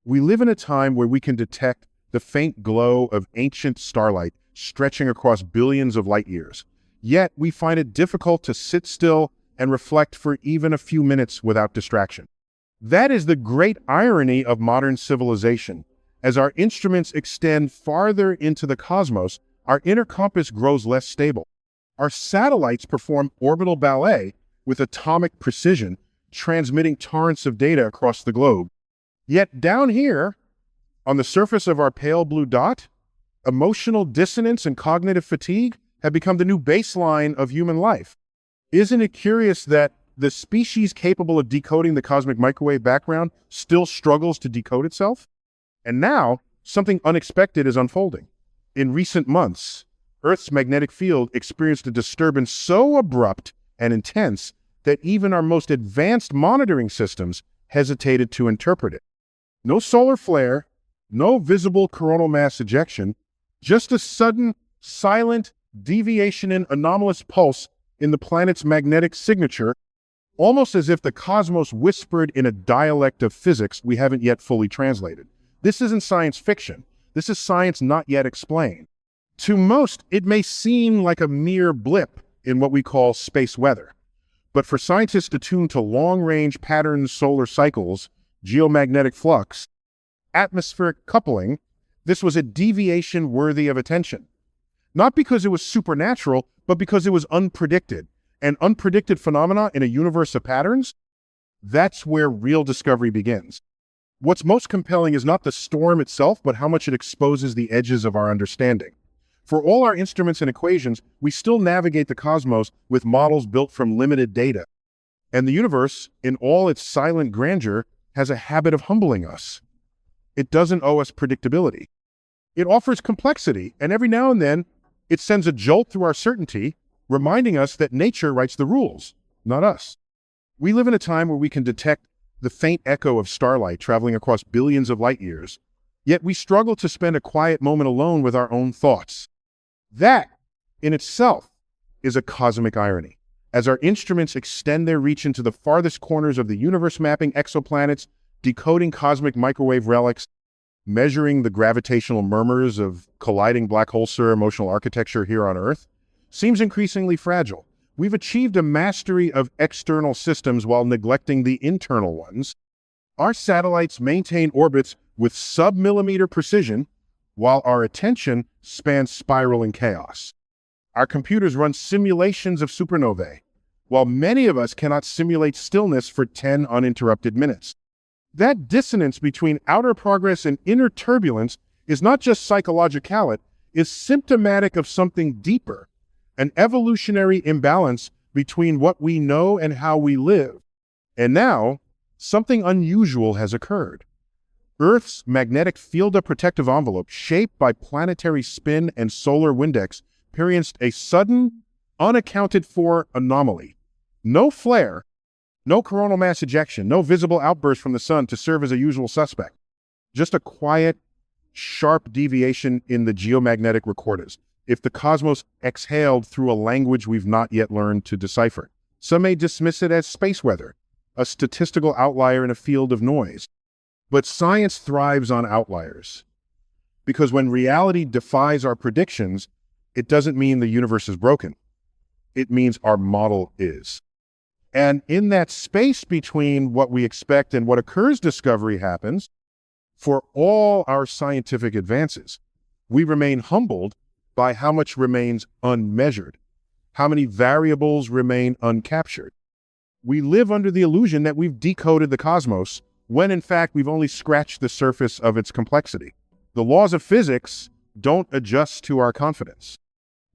We live in a time where we can detect the faint glow of ancient starlight stretching across billions of light years. Yet we find it difficult to sit still and reflect for even a few minutes without distraction. That is the great irony of modern civilization. As our instruments extend farther into the cosmos, our inner compass grows less stable. Our satellites perform orbital ballet with atomic precision, transmitting torrents of data across the globe. Yet down here, on the surface of our pale blue dot, emotional dissonance and cognitive fatigue have become the new baseline of human life. Isn't it curious that the species capable of decoding the cosmic microwave background still struggles to decode itself? And now, something unexpected is unfolding. In recent months, Earth's magnetic field experienced a disturbance so abrupt and intense that even our most advanced monitoring systems hesitated to interpret it. No solar flare, no visible coronal mass ejection, just a sudden, silent deviation in anomalous pulse in the planet's magnetic signature, almost as if the cosmos whispered in a dialect of physics we haven't yet fully translated. This isn't science fiction. This is science not yet explained. To most, it may seem like a mere blip in what we call space weather. But for scientists attuned to long-range pattern solar cycles, geomagnetic flux, atmospheric coupling, this was a deviation worthy of attention. Not because it was supernatural, but because it was unpredicted. And unpredicted phenomena in a universe of patterns, that's where real discovery begins. What's most compelling is not the storm itself, but how much it exposes the edges of our understanding. For all our instruments and equations, we still navigate the cosmos with models built from limited data. And the universe, in all its silent grandeur, has a habit of humbling us. It doesn't owe us predictability. It offers complexity, and every now and then, it sends a jolt through our certainty, reminding us that nature writes the rules, not us. We live in a time where we can detect the faint echo of starlight traveling across billions of light years, yet we struggle to spend a quiet moment alone with our own thoughts. That, in itself, is a cosmic irony. As our instruments extend their reach into the farthest corners of the universe, mapping exoplanets, decoding cosmic microwave relics, measuring the gravitational murmurs of colliding black hole-sir emotional architecture here on Earth, seems increasingly fragile. We've achieved a mastery of external systems while neglecting the internal ones. Our satellites maintain orbits with sub-millimeter precision, while our attention spans spiraling chaos. Our computers run simulations of supernovae, while many of us cannot simulate stillness for 10 uninterrupted minutes. That dissonance between outer progress and inner turbulence is not just psychological, it is symptomatic of something deeper, an evolutionary imbalance between what we know and how we live. And now, something unusual has occurred. Earth's magnetic field of protective envelope, shaped by planetary spin and solar windex, experienced a sudden, unaccounted-for anomaly. No flare, no coronal mass ejection, no visible outburst from the sun to serve as a usual suspect. Just a quiet, sharp deviation in the geomagnetic recorders. If the cosmos exhaled through a language we've not yet learned to decipher. Some may dismiss it as space weather, a statistical outlier in a field of noise. But science thrives on outliers. Because when reality defies our predictions, it doesn't mean the universe is broken. It means our model is. And in that space between what we expect and what occurs, discovery happens. For all our scientific advances, we remain humbled by how much remains unmeasured, how many variables remain uncaptured. We live under the illusion that we've decoded the cosmos, when in fact we've only scratched the surface of its complexity. The laws of physics don't adjust to our confidence.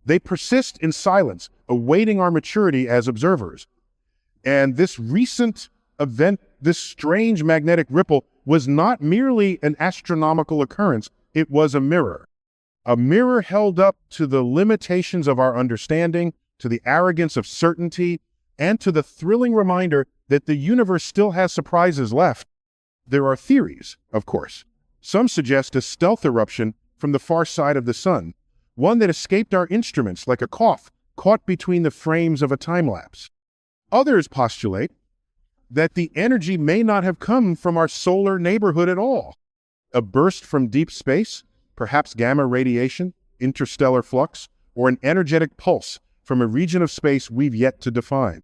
They persist in silence, awaiting our maturity as observers. And this recent event, this strange magnetic ripple, was not merely an astronomical occurrence, it was a mirror. A mirror held up to the limitations of our understanding, to the arrogance of certainty, and to the thrilling reminder that the universe still has surprises left. There are theories, of course. Some suggest a stealth eruption from the far side of the sun, one that escaped our instruments like a cough caught between the frames of a time-lapse. Others postulate that the energy may not have come from our solar neighborhood at all. A burst from deep space, perhaps gamma radiation, interstellar flux, or an energetic pulse from a region of space we've yet to define.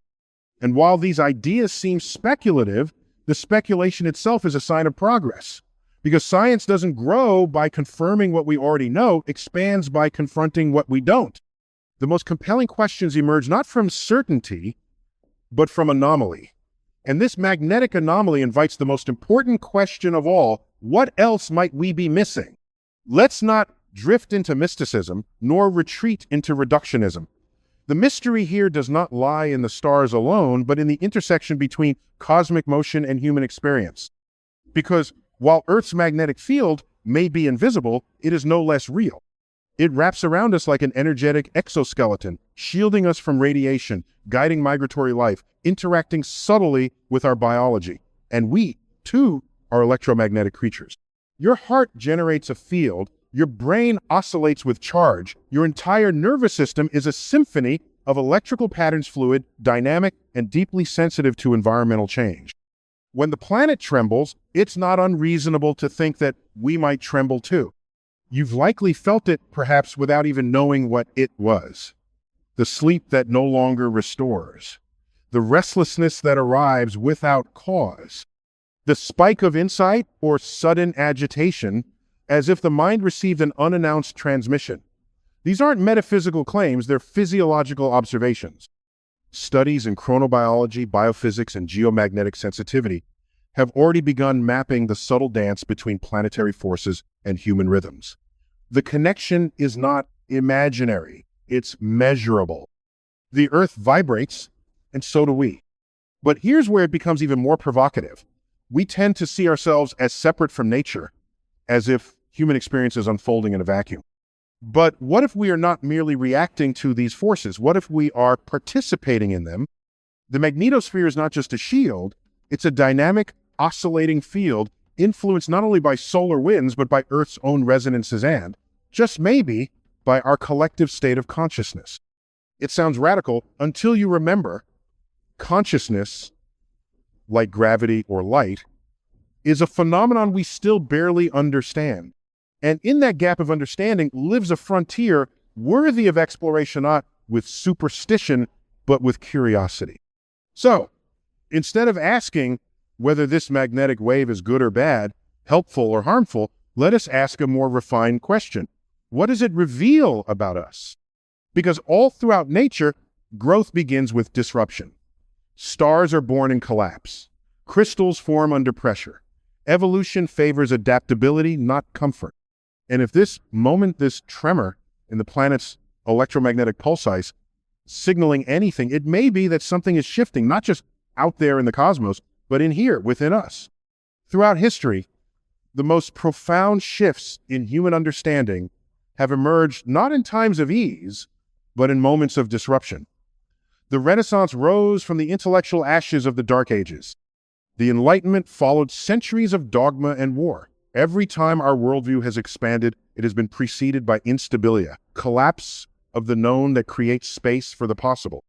And while these ideas seem speculative, the speculation itself is a sign of progress. Because science doesn't grow by confirming what we already know, expands by confronting what we don't. The most compelling questions emerge not from certainty, but from anomaly. And this magnetic anomaly invites the most important question of all: what else might we be missing? Let's not drift into mysticism, nor retreat into reductionism. The mystery here does not lie in the stars alone, but in the intersection between cosmic motion and human experience. Because while Earth's magnetic field may be invisible, it is no less real. It wraps around us like an energetic exoskeleton, shielding us from radiation, guiding migratory life, interacting subtly with our biology. And we, too, are electromagnetic creatures. Your heart generates a field, your brain oscillates with charge, your entire nervous system is a symphony of electrical patterns, fluid, dynamic, and deeply sensitive to environmental change. When the planet trembles, it's not unreasonable to think that we might tremble too. You've likely felt it, perhaps without even knowing what it was. The sleep that no longer restores. The restlessness that arrives without cause. The spike of insight or sudden agitation, as if the mind received an unannounced transmission. These aren't metaphysical claims, they're physiological observations. Studies in chronobiology, biophysics, and geomagnetic sensitivity have already begun mapping the subtle dance between planetary forces and human rhythms. The connection is not imaginary, it's measurable. The Earth vibrates, and so do we. But here's where it becomes even more provocative. We tend to see ourselves as separate from nature, as if human experience is unfolding in a vacuum. But what if we are not merely reacting to these forces? What if we are participating in them? The magnetosphere is not just a shield, it's a dynamic, oscillating field influenced not only by solar winds, but by Earth's own resonances and, just maybe, by our collective state of consciousness. It sounds radical until you remember consciousness, like gravity or light, is a phenomenon we still barely understand. And in that gap of understanding lives a frontier worthy of exploration, not with superstition, but with curiosity. So, instead of asking whether this magnetic wave is good or bad, helpful or harmful, let us ask a more refined question. What does it reveal about us? Because all throughout nature, growth begins with disruption. Stars are born in collapse. Crystals form under pressure. Evolution favors adaptability, not comfort. And if this moment, this tremor in the planet's electromagnetic pulse signaling anything, it may be that something is shifting, not just out there in the cosmos, but in here, within us. Throughout history, the most profound shifts in human understanding have emerged not in times of ease, but in moments of disruption. The Renaissance rose from the intellectual ashes of the Dark Ages. The Enlightenment followed centuries of dogma and war. Every time our worldview has expanded, it has been preceded by instabilia, collapse of the known that creates space for the possible.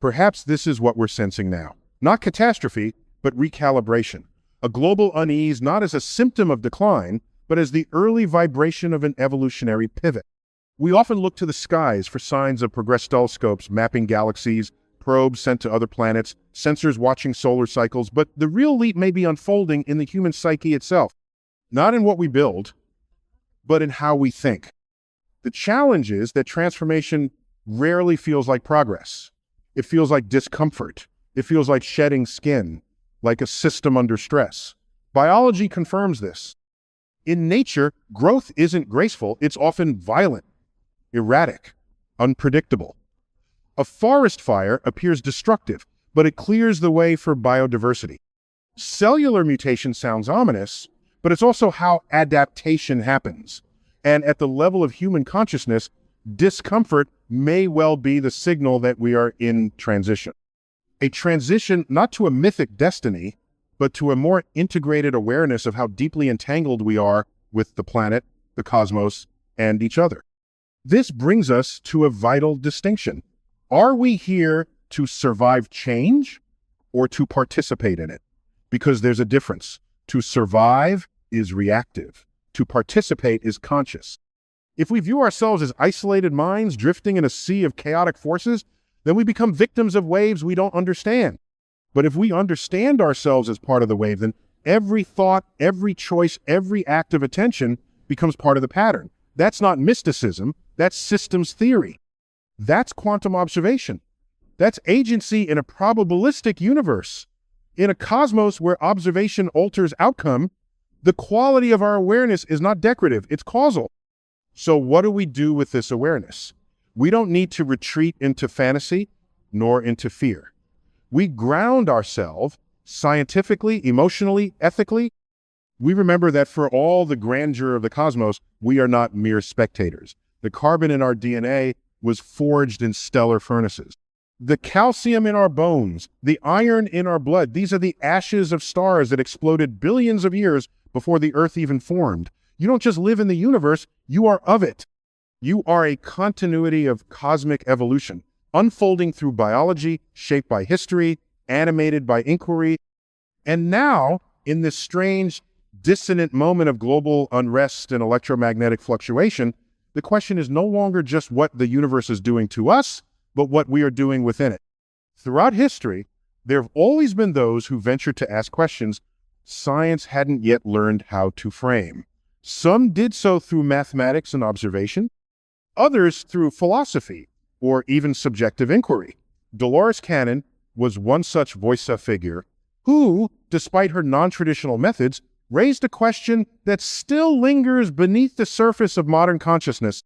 Perhaps this is what we're sensing now. Not catastrophe, but recalibration. A global unease not as a symptom of decline, but as the early vibration of an evolutionary pivot. We often look to the skies for signs of progressed telescopes mapping galaxies, probes sent to other planets, sensors watching solar cycles, but the real leap may be unfolding in the human psyche itself. Not in what we build, but in how we think. The challenge is that transformation rarely feels like progress. It feels like discomfort. It feels like shedding skin, like a system under stress. Biology confirms this. In nature, growth isn't graceful, it's often violent, erratic, unpredictable. A forest fire appears destructive, but it clears the way for biodiversity. Cellular mutation sounds ominous, but it's also how adaptation happens. And at the level of human consciousness, discomfort may well be the signal that we are in transition. A transition not to a mythic destiny, but to a more integrated awareness of how deeply entangled we are with the planet, the cosmos, and each other. This brings us to a vital distinction. Are we here to survive change or to participate in it? Because there's a difference. To survive is reactive. To participate is conscious. If we view ourselves as isolated minds drifting in a sea of chaotic forces, then we become victims of waves we don't understand. But if we understand ourselves as part of the wave, then every thought, every choice, every act of attention becomes part of the pattern. That's not mysticism, that's systems theory. That's quantum observation. That's agency in a probabilistic universe. In a cosmos where observation alters outcome, the quality of our awareness is not decorative, it's causal. So what do we do with this awareness? We don't need to retreat into fantasy, nor into fear. We ground ourselves scientifically, emotionally, ethically. We remember that for all the grandeur of the cosmos, we are not mere spectators. The carbon in our DNA was forged in stellar furnaces. The calcium in our bones, the iron in our blood, these are the ashes of stars that exploded billions of years before the Earth even formed. You don't just live in the universe, you are of it. You are a continuity of cosmic evolution, unfolding through biology, shaped by history, animated by inquiry. And now, in this strange, dissonant moment of global unrest and electromagnetic fluctuation, the question is no longer just what the universe is doing to us, but what we are doing within it. Throughout history, there have always been those who ventured to ask questions science hadn't yet learned how to frame. Some did so through mathematics and observation, others through philosophy or even subjective inquiry. Dolores Cannon was one such voice figure who, despite her non-traditional methods, raised a question that still lingers beneath the surface of modern consciousness.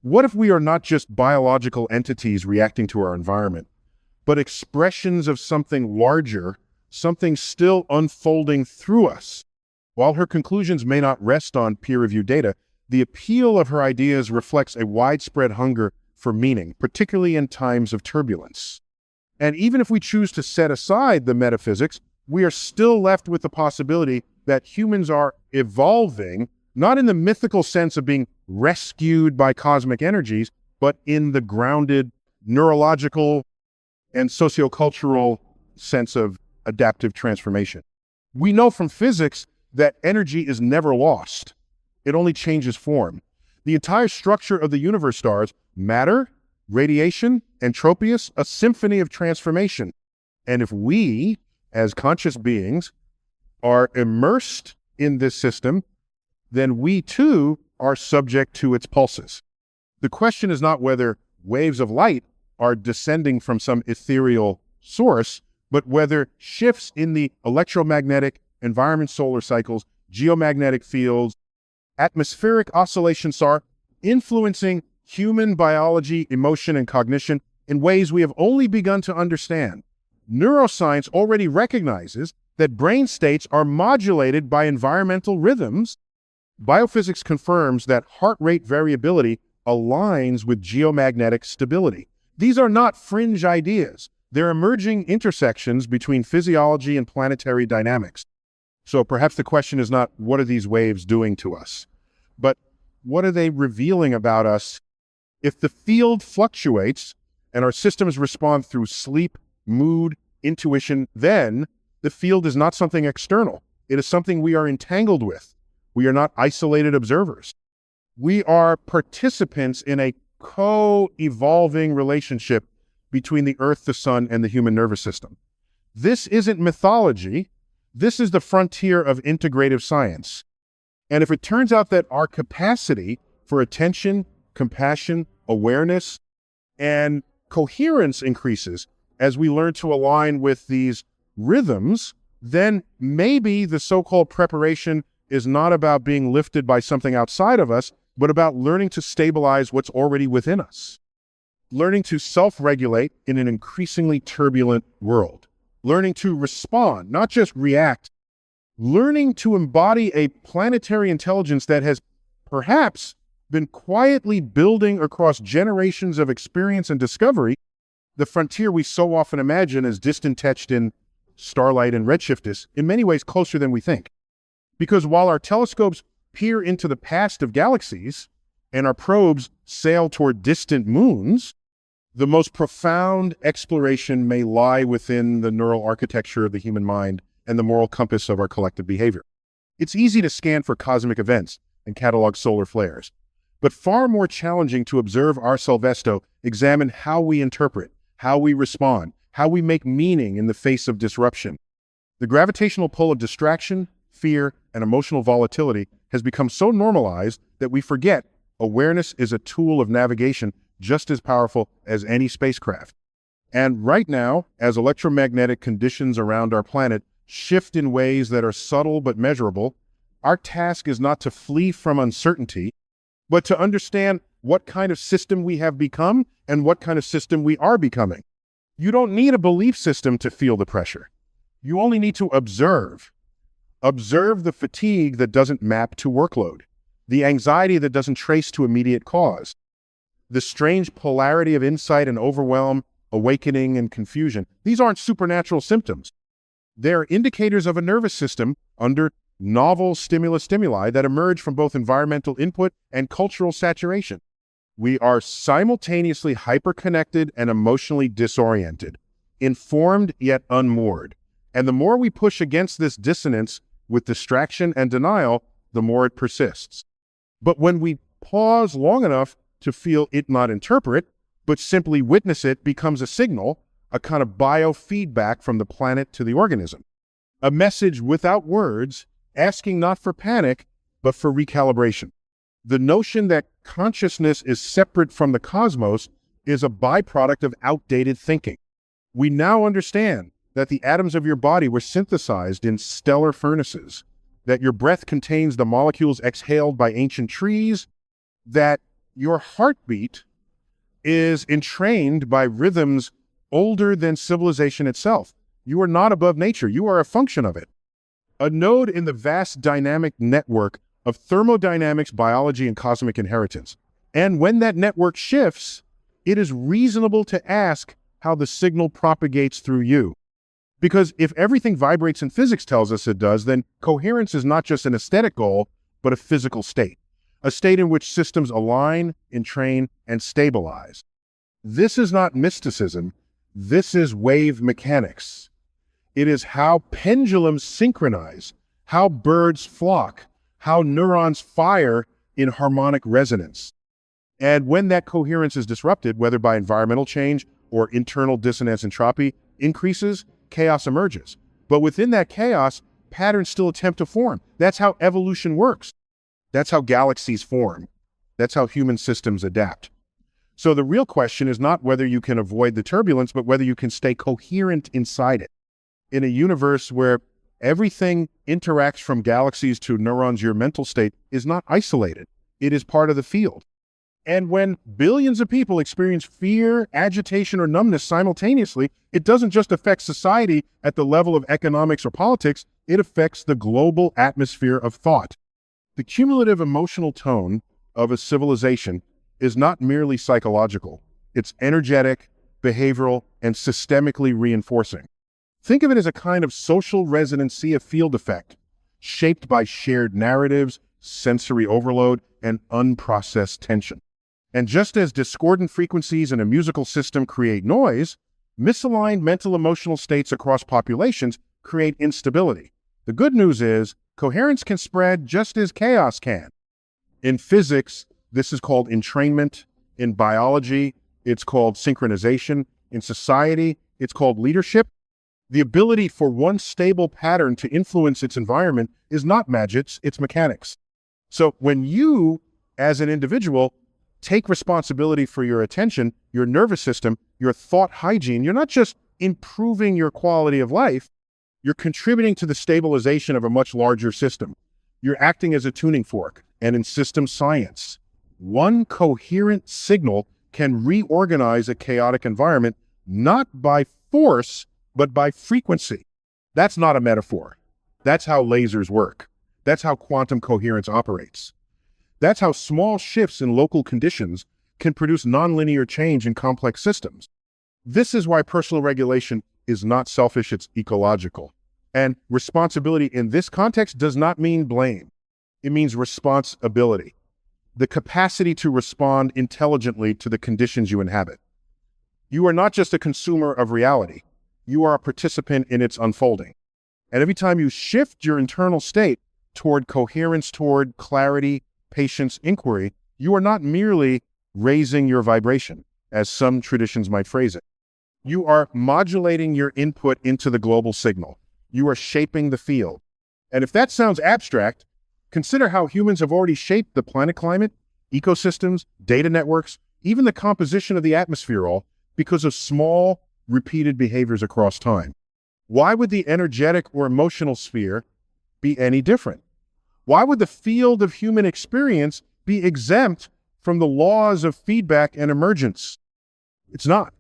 What if we are not just biological entities reacting to our environment, but expressions of something larger, something still unfolding through us? While her conclusions may not rest on peer-reviewed data, the appeal of her ideas reflects a widespread hunger for meaning, particularly in times of turbulence. And even if we choose to set aside the metaphysics, we are still left with the possibility that humans are evolving, not in the mythical sense of being rescued by cosmic energies, but in the grounded neurological and sociocultural sense of adaptive transformation. We know from physics that energy is never lost. It only changes form. The entire structure of the universe stars, matter, radiation, entropius, a symphony of transformation. And if we, as conscious beings, are immersed in this system, then we too are subject to its pulses. The question is not whether waves of light are descending from some ethereal source, but whether shifts in the electromagnetic, environment, solar cycles, geomagnetic fields, atmospheric oscillations are influencing human biology, emotion, and cognition in ways we have only begun to understand. Neuroscience already recognizes that brain states are modulated by environmental rhythms. Biophysics confirms that heart rate variability aligns with geomagnetic stability. These are not fringe ideas. They're emerging intersections between physiology and planetary dynamics. So perhaps the question is not, what are these waves doing to us? But what are they revealing about us? If the field fluctuates and our systems respond through sleep, mood, intuition, then the field is not something external. It is something we are entangled with. We are not isolated observers. We are participants in a co-evolving relationship between the Earth, the Sun, and the human nervous system. This isn't mythology. This is the frontier of integrative science. And if it turns out that our capacity for attention, compassion, awareness, and coherence increases as we learn to align with these rhythms, then maybe the so-called preparation is not about being lifted by something outside of us, but about learning to stabilize what's already within us. Learning to self-regulate in an increasingly turbulent world. Learning to respond, not just react. Learning to embody a planetary intelligence that has perhaps been quietly building across generations of experience and discovery, the frontier we so often imagine as distant etched in starlight and redshift is in many ways closer than we think. Because while our telescopes peer into the past of galaxies and our probes sail toward distant moons, the most profound exploration may lie within the neural architecture of the human mind and the moral compass of our collective behavior. It's easy to scan for cosmic events, and catalog solar flares. But far more challenging to observe our Sylvesto, examine how we interpret, how we respond, how we make meaning in the face of disruption. The gravitational pull of distraction, fear, and emotional volatility has become so normalized that we forget awareness is a tool of navigation just as powerful as any spacecraft. And right now, as electromagnetic conditions around our planet shift in ways that are subtle but measurable, our task is not to flee from uncertainty, but to understand what kind of system we have become and what kind of system we are becoming. You don't need a belief system to feel the pressure. You only need to observe. Observe the fatigue that doesn't map to workload, the anxiety that doesn't trace to immediate cause, the strange polarity of insight and overwhelm, awakening and confusion. These aren't supernatural symptoms. They're indicators of a nervous system under novel stimuli that emerge from both environmental input and cultural saturation. We are simultaneously hyperconnected and emotionally disoriented, informed yet unmoored. And the more we push against this dissonance with distraction and denial, the more it persists. But when we pause long enough to feel it not interpret, but simply witness it, becomes a signal, a kind of biofeedback from the planet to the organism. A message without words, asking not for panic, but for recalibration. The notion that consciousness is separate from the cosmos is a byproduct of outdated thinking. We now understand that the atoms of your body were synthesized in stellar furnaces, that your breath contains the molecules exhaled by ancient trees, that your heartbeat is entrained by rhythms older than civilization itself. You are not above nature. You are a function of it. A node in the vast dynamic network of thermodynamics, biology, and cosmic inheritance. And when that network shifts, it is reasonable to ask how the signal propagates through you. Because if everything vibrates and physics tells us it does, then coherence is not just an aesthetic goal, but a physical state. A state in which systems align, entrain, and stabilize. This is not mysticism. This is wave mechanics. It is how pendulums synchronize, how birds flock, how neurons fire in harmonic resonance. And when that coherence is disrupted, whether by environmental change or internal dissonance entropy increases, chaos emerges. But within that chaos, patterns still attempt to form. That's how evolution works. That's how galaxies form. That's how human systems adapt. So the real question is not whether you can avoid the turbulence, but whether you can stay coherent inside it. In a universe where everything interacts from galaxies to neurons, your mental state is not isolated. It is part of the field. And when billions of people experience fear, agitation, or numbness simultaneously, it doesn't just affect society at the level of economics or politics, it affects the global atmosphere of thought. The cumulative emotional tone of a civilization is not merely psychological. It's energetic, behavioral, and systemically reinforcing. Think of it as a kind of social resonancy of field effect, shaped by shared narratives, sensory overload, and unprocessed tension. And just as discordant frequencies in a musical system create noise, misaligned mental emotional states across populations create instability. The good news is, coherence can spread just as chaos can. In physics, this is called entrainment. In biology, it's called synchronization. In society, it's called leadership. The ability for one stable pattern to influence its environment is not magic, it's mechanics. So when you, as an individual, take responsibility for your attention, your nervous system, your thought hygiene, you're not just improving your quality of life, you're contributing to the stabilization of a much larger system. You're acting as a tuning fork. And in system science, one coherent signal can reorganize a chaotic environment, not by force, but by frequency. That's not a metaphor. That's how lasers work. That's how quantum coherence operates. That's how small shifts in local conditions can produce nonlinear change in complex systems. This is why personal regulation is not selfish, it's ecological. And responsibility in this context does not mean blame. It means responsibility. The capacity to respond intelligently to the conditions you inhabit. You are not just a consumer of reality. You are a participant in its unfolding. And every time you shift your internal state toward coherence, toward clarity, patience, inquiry, you are not merely raising your vibration, as some traditions might phrase it. You are modulating your input into the global signal. You are shaping the field. And if that sounds abstract, consider how humans have already shaped the planet climate, ecosystems, data networks, even the composition of the atmosphere, all because of small, repeated behaviors across time. Why would the energetic or emotional sphere be any different? Why would the field of human experience be exempt from the laws of feedback and emergence? It's not.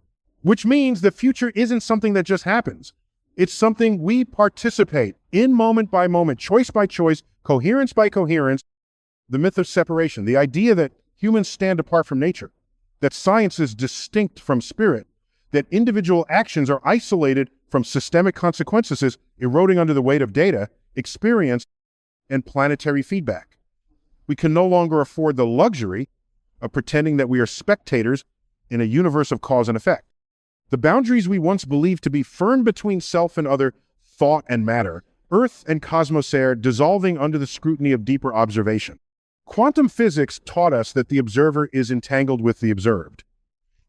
Which means the future isn't something that just happens. It's something we participate in moment by moment, choice by choice, coherence by coherence. The myth of separation, the idea that humans stand apart from nature, that science is distinct from spirit, that individual actions are isolated from systemic consequences eroding under the weight of data, experience, and planetary feedback. We can no longer afford the luxury of pretending that we are spectators in a universe of cause and effect. The boundaries we once believed to be firm between self and other, thought and matter, Earth and cosmos are dissolving under the scrutiny of deeper observation. Quantum physics taught us that the observer is entangled with the observed.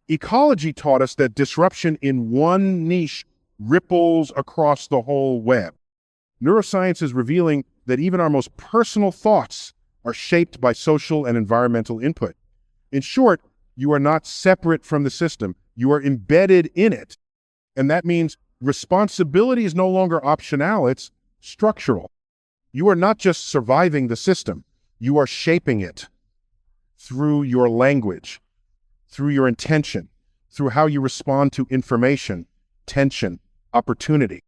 Ecology taught us that disruption in one niche ripples across the whole web. Neuroscience is revealing that even our most personal thoughts are shaped by social and environmental input. In short, you are not separate from the system. You are embedded in it. And that means responsibility is no longer optional, it's structural. You are not just surviving the system. You are shaping it through your language, through your intention, through how you respond to information, tension, opportunity.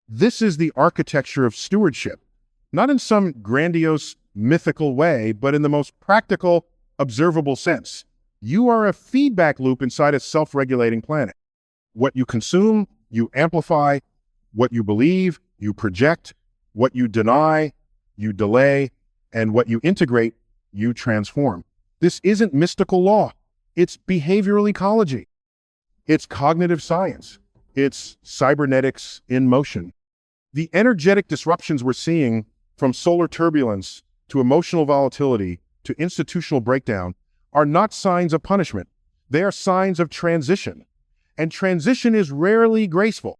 This is the architecture of stewardship, not in some grandiose, mythical way, but in the most practical, observable sense. You are a feedback loop inside a self-regulating planet. What you consume, you amplify. What you believe, you project. What you deny, you delay. And what you integrate, you transform. This isn't mystical law. It's behavioral ecology. It's cognitive science. It's cybernetics in motion. The energetic disruptions we're seeing, from solar turbulence to emotional volatility to institutional breakdown, are not signs of punishment. They are signs of transition. And transition is rarely graceful.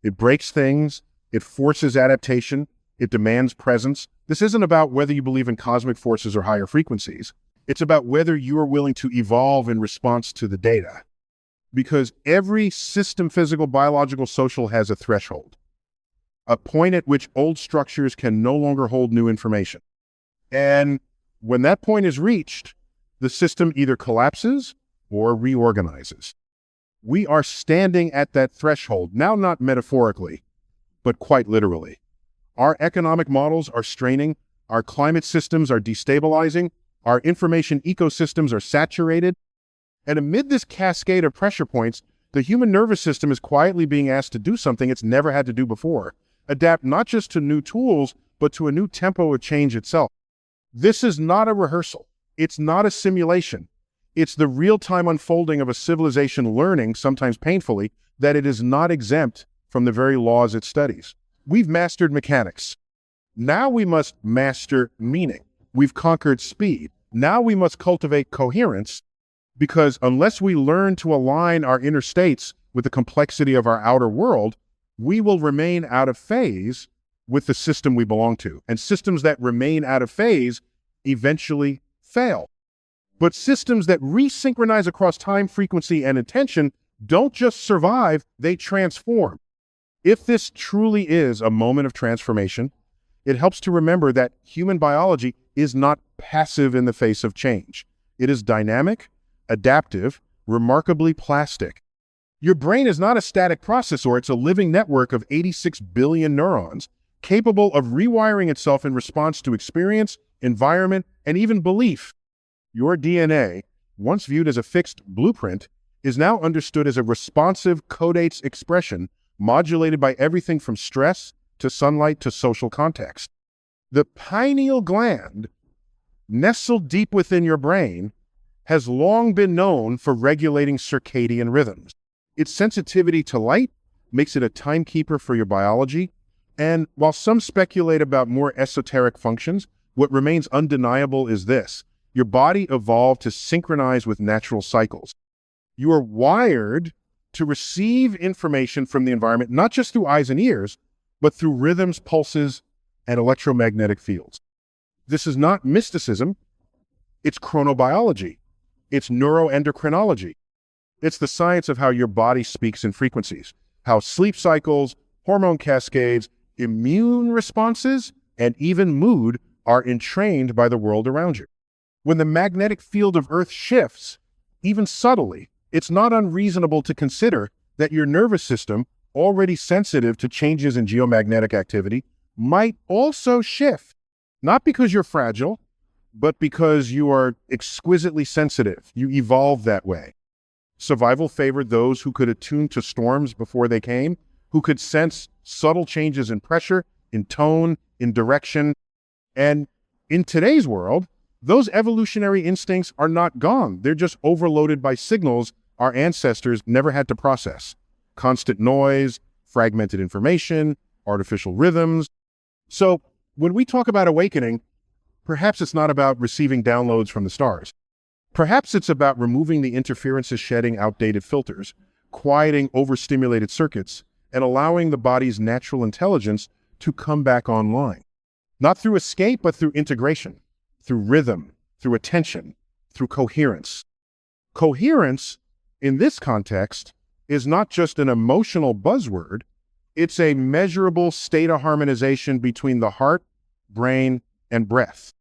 It breaks things, it forces adaptation, it demands presence. This isn't about whether you believe in cosmic forces or higher frequencies. It's about whether you are willing to evolve in response to the data. Because every system, physical, biological, social, has a threshold. A point at which old structures can no longer hold new information. And when that point is reached, the system either collapses or reorganizes. We are standing at that threshold, now not metaphorically, but quite literally. Our economic models are straining, our climate systems are destabilizing, our information ecosystems are saturated, and amid this cascade of pressure points, the human nervous system is quietly being asked to do something it's never had to do before, adapt not just to new tools, but to a new tempo of change itself. This is not a rehearsal. It's not a simulation. It's the real-time unfolding of a civilization learning, sometimes painfully, that it is not exempt from the very laws it studies. We've mastered mechanics. Now we must master meaning. We've conquered speed. Now we must cultivate coherence, because unless we learn to align our inner states with the complexity of our outer world, we will remain out of phase with the system we belong to. And systems that remain out of phase eventually fail. But systems that resynchronize across time, frequency, and intention don't just survive, they transform. If this truly is a moment of transformation, it helps to remember that human biology is not passive in the face of change. It is dynamic, adaptive, remarkably plastic. Your brain is not a static processor, it's a living network of 86 billion neurons, capable of rewiring itself in response to experience, environment, and even belief. Your DNA, once viewed as a fixed blueprint, is now understood as a responsive codates expression modulated by everything from stress to sunlight to social context. The pineal gland, nestled deep within your brain, has long been known for regulating circadian rhythms. Its sensitivity to light makes it a timekeeper for your biology, and while some speculate about more esoteric functions, what remains undeniable is this: Your body evolved to synchronize with natural cycles. You are wired to receive information from the environment, not just through eyes and ears, but through rhythms, pulses, and electromagnetic fields. This is not mysticism. It's chronobiology. It's neuroendocrinology. It's the science of how your body speaks in frequencies, how sleep cycles, hormone cascades, immune responses, and even mood are entrained by the world around you. When the magnetic field of Earth shifts, even subtly, it's not unreasonable to consider that your nervous system, already sensitive to changes in geomagnetic activity, might also shift, not because you're fragile, but because you are exquisitely sensitive. You evolved that way. Survival favored those who could attune to storms before they came, who could sense subtle changes in pressure, in tone, in direction. And in today's world, those evolutionary instincts are not gone. They're just overloaded by signals our ancestors never had to process. Constant noise, fragmented information, artificial rhythms. So when we talk about awakening, perhaps it's not about receiving downloads from the stars. Perhaps it's about removing the interferences, shedding outdated filters, quieting overstimulated circuits, and allowing the body's natural intelligence to come back online. Not through escape, but through integration, through rhythm, through attention, through coherence. Coherence, in this context, is not just an emotional buzzword, it's a measurable state of harmonization between the heart, brain, and breath.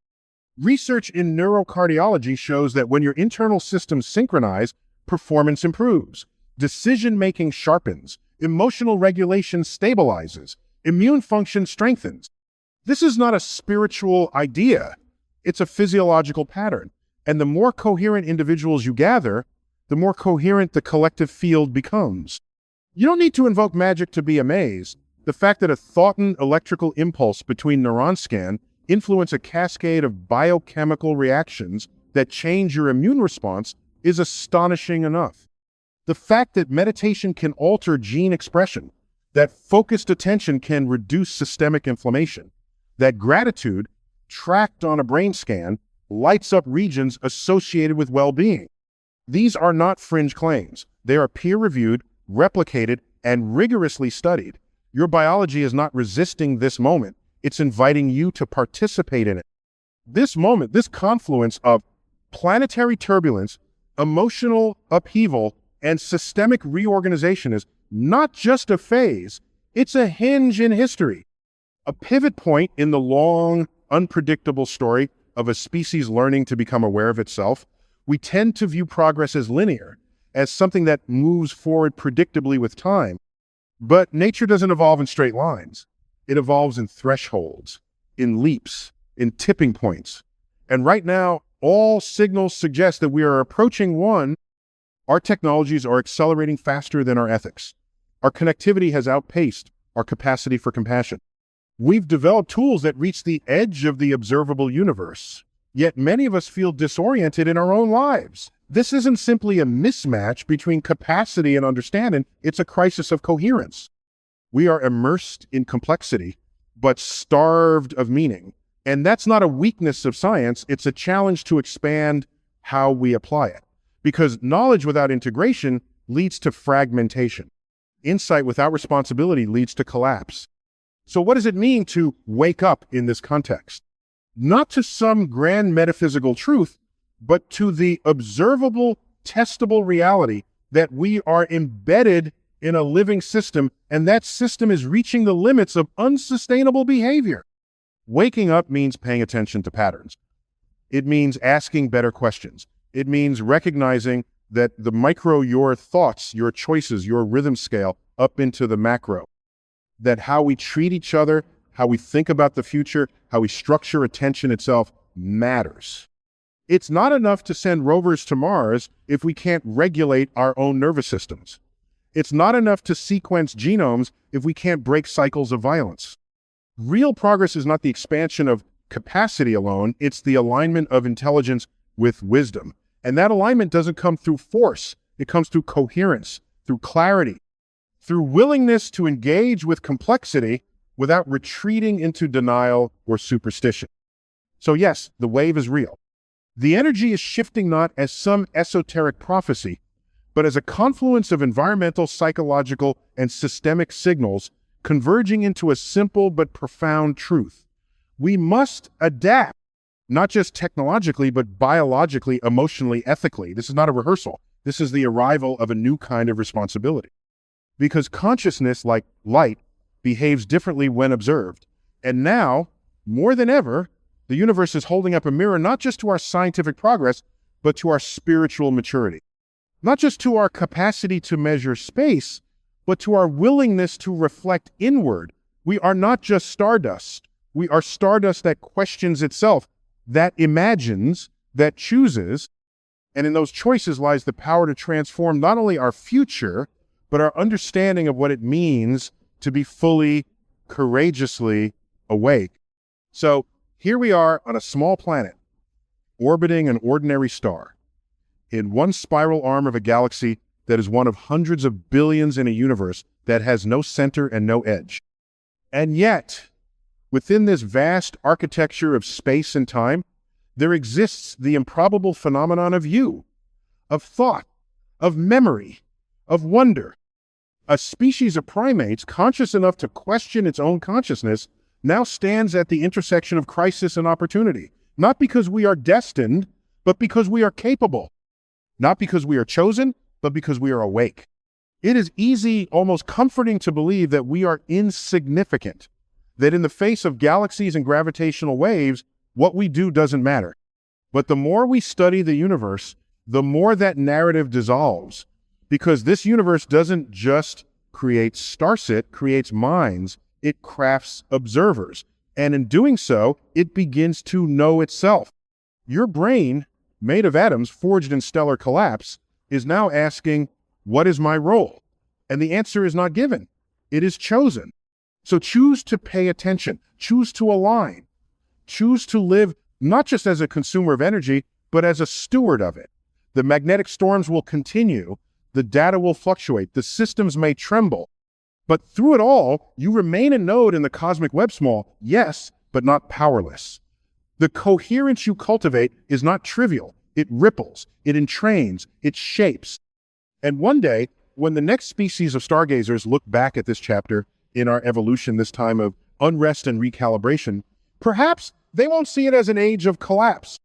Research in neurocardiology shows that when your internal systems synchronize, performance improves, decision-making sharpens, emotional regulation stabilizes, immune function strengthens. This is not a spiritual idea. It's a physiological pattern. And the more coherent individuals you gather, the more coherent the collective field becomes. You don't need to invoke magic to be amazed. The fact that a thoughtened electrical impulse between neuron scan influence a cascade of biochemical reactions that change your immune response is astonishing enough. The fact that meditation can alter gene expression, that focused attention can reduce systemic inflammation, that gratitude, tracked on a brain scan, lights up regions associated with well-being. These are not fringe claims. They are peer-reviewed, replicated, and rigorously studied. Your biology is not resisting this moment. It's inviting you to participate in it. This moment, this confluence of planetary turbulence, emotional upheaval, and systemic reorganization is not just a phase, it's a hinge in history, a pivot point in the long, unpredictable story of a species learning to become aware of itself. We tend to view progress as linear, as something that moves forward predictably with time. But nature doesn't evolve in straight lines. It evolves in thresholds, in leaps, in tipping points. And right now, all signals suggest that we are approaching one. Our technologies are accelerating faster than our ethics. Our connectivity has outpaced our capacity for compassion. We've developed tools that reach the edge of the observable universe, yet many of us feel disoriented in our own lives. This isn't simply a mismatch between capacity and understanding, it's a crisis of coherence. We are immersed in complexity, but starved of meaning. And that's not a weakness of science, it's a challenge to expand how we apply it. Because knowledge without integration leads to fragmentation. Insight without responsibility leads to collapse. So what does it mean to wake up in this context? Not to some grand metaphysical truth, but to the observable, testable reality that we are embedded in a living system, and that system is reaching the limits of unsustainable behavior. Waking up means paying attention to patterns. It means asking better questions. It means recognizing that the micro, your thoughts, your choices, your rhythm scale, up into the macro. That how we treat each other, how we think about the future, how we structure attention itself matters. It's not enough to send rovers to Mars if we can't regulate our own nervous systems. It's not enough to sequence genomes if we can't break cycles of violence. Real progress is not the expansion of capacity alone, it's the alignment of intelligence with wisdom. And that alignment doesn't come through force, it comes through coherence, through clarity, through willingness to engage with complexity without retreating into denial or superstition. So yes, the wave is real. The energy is shifting not as some esoteric prophecy, but as a confluence of environmental, psychological, and systemic signals converging into a simple but profound truth. We must adapt, not just technologically, but biologically, emotionally, ethically. This is not a rehearsal. This is the arrival of a new kind of responsibility. Because consciousness, like light, behaves differently when observed. And now, more than ever, the universe is holding up a mirror not just to our scientific progress, but to our spiritual maturity. Not just to our capacity to measure space, but to our willingness to reflect inward. We are not just stardust. We are stardust that questions itself, that imagines, that chooses, and in those choices lies the power to transform not only our future, but our understanding of what it means to be fully, courageously awake. So here we are on a small planet, orbiting an ordinary star, in one spiral arm of a galaxy that is one of hundreds of billions in a universe that has no center and no edge. And yet, within this vast architecture of space and time, there exists the improbable phenomenon of you, of thought, of memory, of wonder. A species of primates conscious enough to question its own consciousness now stands at the intersection of crisis and opportunity, not because we are destined, but because we are capable, not because we are chosen, but because we are awake. It is easy, almost comforting to believe that we are insignificant, that in the face of galaxies and gravitational waves, what we do doesn't matter. But the more we study the universe, the more that narrative dissolves, because this universe doesn't just create stars, it creates minds, it crafts observers, and in doing so, it begins to know itself. Your brain, made of atoms forged in stellar collapse, is now asking, what is my role? And the answer is not given. It is chosen. So choose to pay attention, choose to align, choose to live not just as a consumer of energy, but as a steward of it. The magnetic storms will continue, the data will fluctuate, the systems may tremble, but through it all, you remain a node in the cosmic web small, yes, but not powerless. The coherence you cultivate is not trivial. It ripples, it entrains, it shapes. And one day, when the next species of stargazers look back at this chapter in our evolution, this time of unrest and recalibration, perhaps they won't see it as an age of collapse.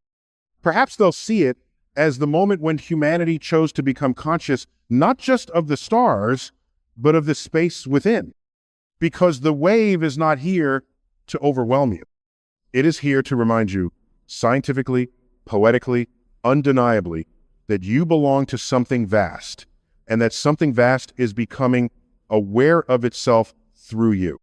Perhaps they'll see it as the moment when humanity chose to become conscious, not just of the stars, but of the space within. Because the wave is not here to overwhelm you. It is here to remind you, scientifically, poetically, undeniably, that you belong to something vast, and that something vast is becoming aware of itself through you.